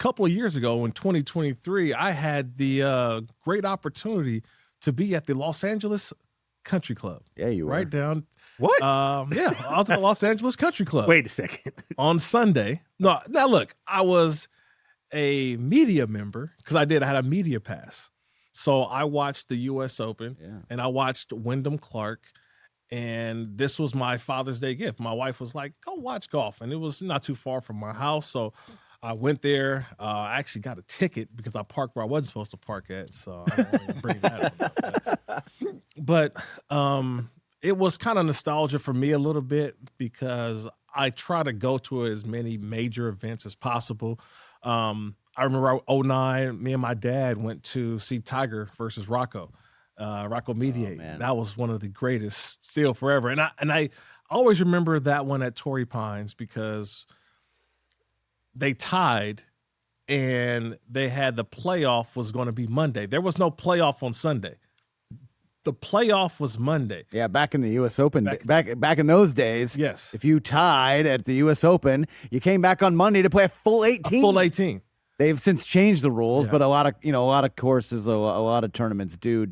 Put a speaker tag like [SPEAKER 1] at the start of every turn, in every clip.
[SPEAKER 1] couple of years ago in 2023, I had the great opportunity to be at the Los Angeles Country Club.
[SPEAKER 2] Yeah, you were.
[SPEAKER 1] Right down.
[SPEAKER 3] What?
[SPEAKER 1] Yeah, I was at the Los Angeles Country Club.
[SPEAKER 3] Wait a second.
[SPEAKER 1] On Sunday. No, now look, I was a media member because I had a media pass. So I watched the U.S. Open and I watched Wyndham Clark. And this was my Father's Day gift. My wife was like, go watch golf. And it was not too far from my house. So I went there. I actually got a ticket because I parked where I wasn't supposed to park at. So I don't want to bring that up. But it was kind of nostalgia for me a little bit because I try to go to as many major events as possible. I remember 2009, me and my dad went to see Tiger versus Rocco. Rocco Mediate. That was one of the greatest still forever. And I always remember that one at Torrey Pines because they tied and they had the playoff was going to be Monday. There was no playoff on Sunday. The playoff was Monday.
[SPEAKER 2] Yeah, back in the U.S. Open, back in those days,
[SPEAKER 1] yes.
[SPEAKER 2] If you tied at the U.S. Open, you came back on Monday to play a full 18.
[SPEAKER 1] A full 18.
[SPEAKER 2] They've since changed the rules, but a lot of courses, a lot of tournaments do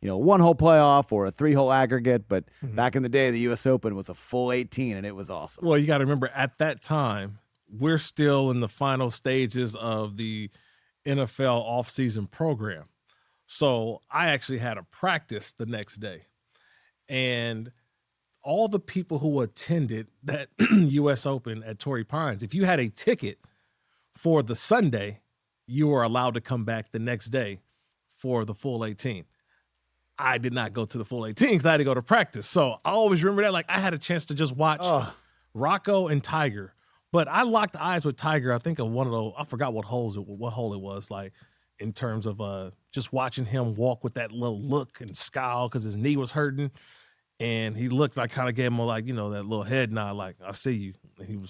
[SPEAKER 2] one hole playoff or a 3-hole aggregate. But back in the day, the U.S. Open was a full 18, and it was awesome.
[SPEAKER 1] Well, you got to remember at that time, we're still in the final stages of the NFL offseason program. So I actually had a practice the next day, and all the people who attended that U.S. Open at Torrey Pines, if you had a ticket for the Sunday, you were allowed to come back the next day for the full 18. I did not go to the full 18 because I had to go to practice. So I always remember that. Like I had a chance to just watch Rocco and Tiger. But I locked eyes with Tiger, I think, of one of those, I forgot what hole it was, like in terms of just watching him walk with that little look and scowl because his knee was hurting. And he looked, I kind of gave him that little head nod, like, I see you. And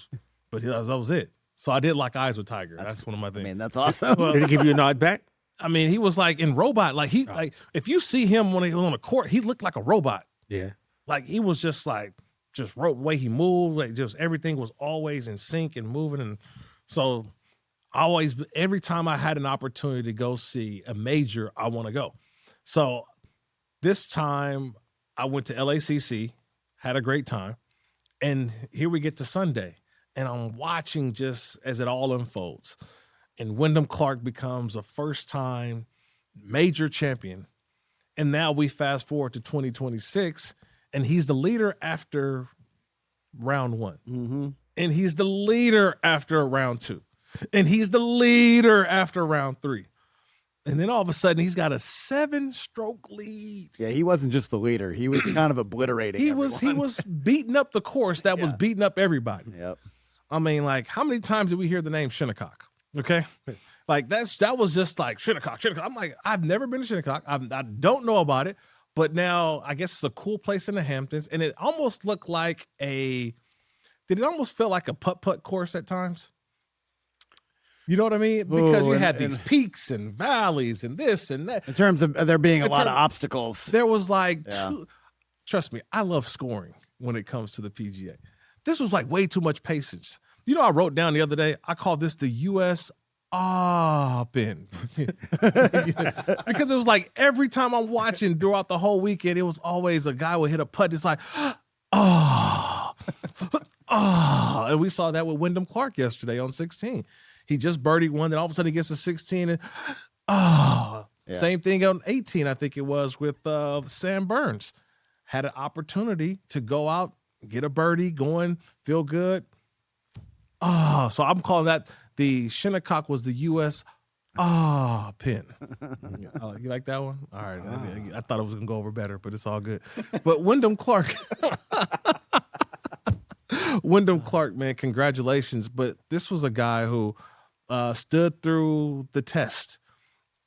[SPEAKER 1] that was it. So I did lock eyes with Tiger. That's one of my things.
[SPEAKER 2] I mean, that's awesome.
[SPEAKER 3] Did he give you a nod back?
[SPEAKER 1] I mean, he was like in robot. Like like if you see him when he was on the court, he looked like a robot.
[SPEAKER 3] Yeah.
[SPEAKER 1] Like he was just the way he moved, like just everything was always in sync and moving. And so every time I had an opportunity to go see a major, I want to go. So this time I went to LACC, had a great time. And here we get to Sunday. And I'm watching just as it all unfolds. And Wyndham Clark becomes a first-time major champion. And now we fast forward to 2026, and he's the leader after round 1.
[SPEAKER 2] Mm-hmm.
[SPEAKER 1] And he's the leader after round 2. And he's the leader after round 3. And then all of a sudden, he's got a 7-stroke lead.
[SPEAKER 2] Yeah, he wasn't just the leader. He was kind of obliterating everyone.
[SPEAKER 1] He was beating up the course that was beating up everybody.
[SPEAKER 2] Yep.
[SPEAKER 1] I mean, like, how many times did we hear the name Shinnecock? Okay? Like, that was just like, Shinnecock. I'm like, I've never been to Shinnecock. I don't know about it. But now, I guess it's a cool place in the Hamptons. And it almost looked like did it almost feel like a putt-putt course at times? You know what I mean? Because you had these peaks and valleys and this and that.
[SPEAKER 2] In terms of there being a lot of obstacles.
[SPEAKER 1] There was like trust me, I love scoring when it comes to the PGA. This was like way too much patience. You know, I wrote down the other day, I called this the U.S. Open. Because it was like every time I'm watching throughout the whole weekend, it was always a guy would hit a putt. It's like, and we saw that with Wyndham Clark yesterday on 16. He just birdied one, then all of a sudden he gets to 16 and same thing on 18, I think it was with Sam Burns. Had an opportunity to go out, get a birdie, going, feel good. So I'm calling that the Shinnecock was the U.S. Pin. You like that one? All right. I thought it was going to go over better, but it's all good. But Wyndham Clark. Wyndham Clark, man, congratulations. But this was a guy who stood through the test.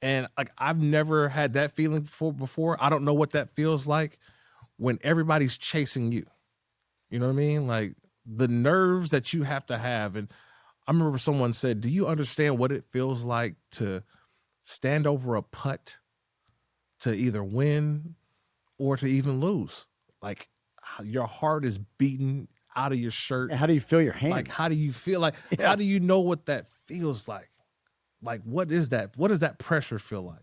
[SPEAKER 1] And like I've never had that feeling before. I don't know what that feels like when everybody's chasing you. You know what I mean? Like the nerves that you have to have. And I remember someone said, do you understand what it feels like to stand over a putt to either win or to even lose? Like your heart is beating out of your shirt.
[SPEAKER 2] Yeah, how do you feel your hands?
[SPEAKER 1] Like, how do you feel? Like, how do you know what that feels like? Like, what is that? What does that pressure feel like?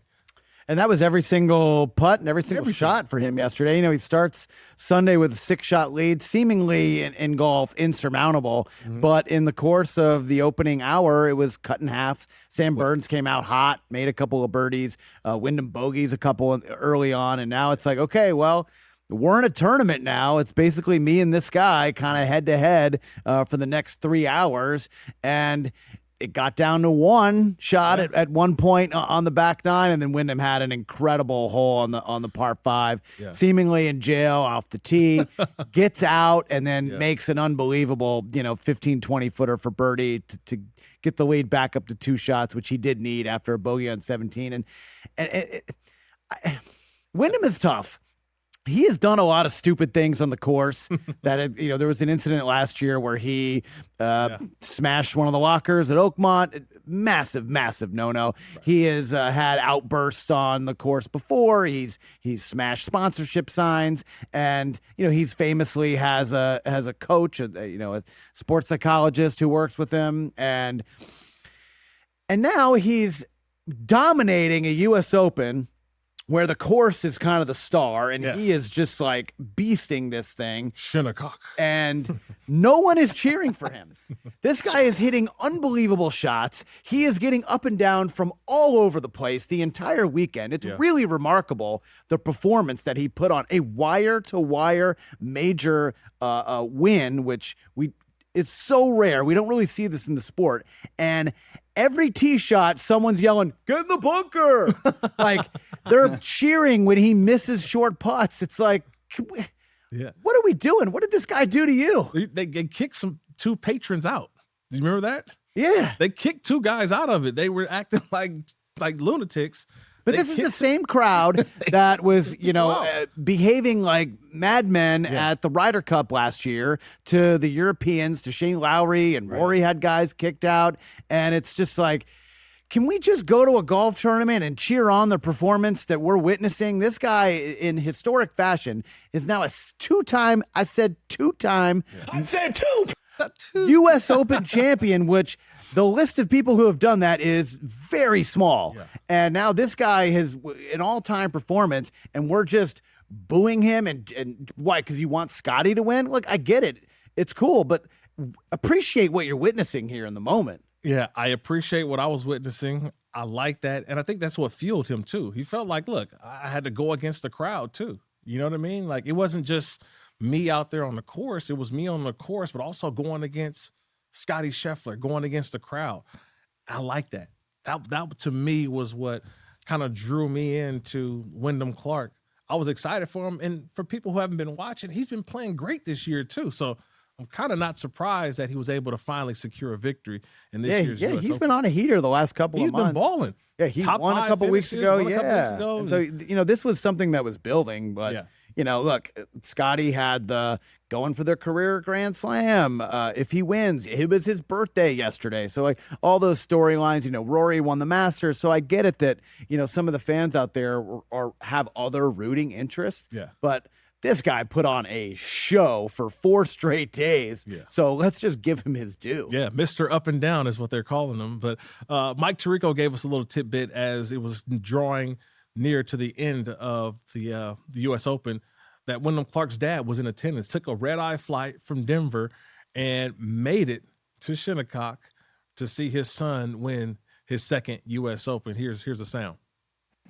[SPEAKER 2] And that was every single putt and every single shot for him yesterday. You know, he starts Sunday with a 6-shot lead, seemingly in golf insurmountable. But in the course of the opening hour, it was cut in half. Sam Burns came out hot, made a couple of birdies. Wyndham bogeys a couple early on. And now it's like, okay, well, we're in a tournament now. It's basically me and this guy kind of head to head for the next 3 hours. And it got down to one shot at one point on the back nine, and then Wyndham had an incredible hole on the par 5, seemingly in jail off the tee, gets out, and then makes an unbelievable 15, 20-footer for birdie to get the lead back up to 2 shots, which he did need after a bogey on 17. And Wyndham is tough. He has done a lot of stupid things on the course. That there was an incident last year where he smashed one of the lockers at Oakmont. Massive no. Right. He has had outbursts on the course before. He's smashed sponsorship signs, and he's famously has a coach, a sports psychologist who works with him, and now he's dominating a U.S. Open, where the course is kind of the star, and he is just like beasting this thing.
[SPEAKER 1] Shinnecock.
[SPEAKER 2] And no one is cheering for him. This guy is hitting unbelievable shots. He is getting up and down from all over the place the entire weekend. It's really remarkable, the performance that he put on. A wire-to-wire major win, which it's so rare. We don't really see this in the sport. And every tee shot, someone's yelling, "Get in the bunker!" Like, they're cheering when he misses short putts. It's like, what are we doing? What did this guy do to you?
[SPEAKER 1] They kicked 2 patrons out. Do you remember that?
[SPEAKER 2] Yeah.
[SPEAKER 1] They kicked 2 guys out of it. They were acting like lunatics.
[SPEAKER 2] But this is the same crowd that was, behaving like madmen at the Ryder Cup last year to the Europeans, to Shane Lowry, and Rory had guys kicked out. And it's just like, can we just go to a golf tournament and cheer on the performance that we're witnessing? This guy, in historic fashion, is now a 2-time, I said 2-time.
[SPEAKER 3] I said 2.
[SPEAKER 2] U.S. Open champion, which the list of people who have done that is very small. Yeah. And now this guy has an all-time performance, and we're just booing him. And why? Because you want Scotty to win? Look, I get it. It's cool, but appreciate what you're witnessing here in the moment.
[SPEAKER 1] Yeah, I appreciate what I was witnessing. I like that. And I think that's what fueled him, too. He felt like, look, I had to go against the crowd, too. You know what I mean? Like, it wasn't just me out there on the course. It was me on the course, but also going against Scotty Scheffler, going against the crowd. I like that. That to me was what kind of drew me into Windham Clark. I was excited for him. And for people who haven't been watching, he's been playing great this year too. So I'm kind of not surprised that he was able to finally secure a victory in this year's US
[SPEAKER 2] he's
[SPEAKER 1] Open.
[SPEAKER 2] been on a heater the last couple of months.
[SPEAKER 1] He's been balling.
[SPEAKER 2] Yeah, he won a couple weeks ago. And so, this was something that was building, but look, Scotty had the going for their career Grand Slam. If he wins, it was his birthday yesterday. So like all those storylines, Rory won the Masters. So I get it that, some of the fans out there have other rooting interests. Yeah. But this guy put on a show for 4 straight days. Yeah. So let's just give him his due.
[SPEAKER 1] Yeah, Mr. Up and Down is what they're calling him. But Mike Tirico gave us a little tidbit as it was drawing near to the end of the U.S. Open that Wyndham Clark's dad was in attendance, took a red-eye flight from Denver and made it to Shinnecock to see his son win his second U.S. Open. Here's a sound.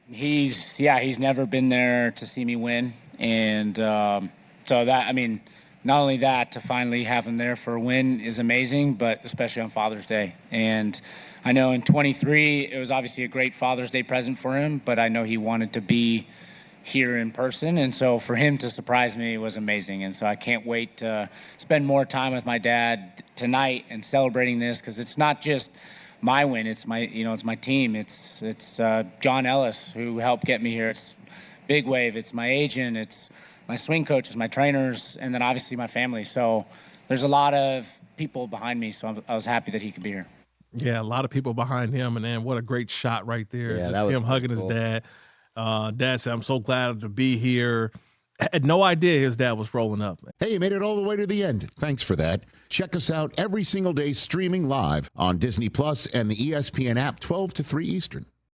[SPEAKER 4] He's never been there to see me win. And so that, not only that, to finally have him there for a win is amazing, but especially on Father's Day. And I know in 23, it was obviously a great Father's Day present for him, but I know he wanted to be here in person. And so for him to surprise me was amazing. And so I can't wait to spend more time with my dad tonight and celebrating this, because it's not just my win. It's my, it's my team. It's John Ellis who helped get me here. It's Big Wave. It's my agent. It's my swing coaches, my trainers, and then obviously my family. So there's a lot of people behind me. So I was happy that he could be here.
[SPEAKER 1] Yeah, a lot of people behind him, and then what a great shot right there.
[SPEAKER 2] Yeah,
[SPEAKER 1] just him hugging his dad. Dad said, "I'm so glad to be here." Had no idea his dad was rolling up.
[SPEAKER 5] Hey, you made it all the way to the end. Thanks for that. Check us out every single day streaming live on Disney Plus and the ESPN app 12 to 3 Eastern.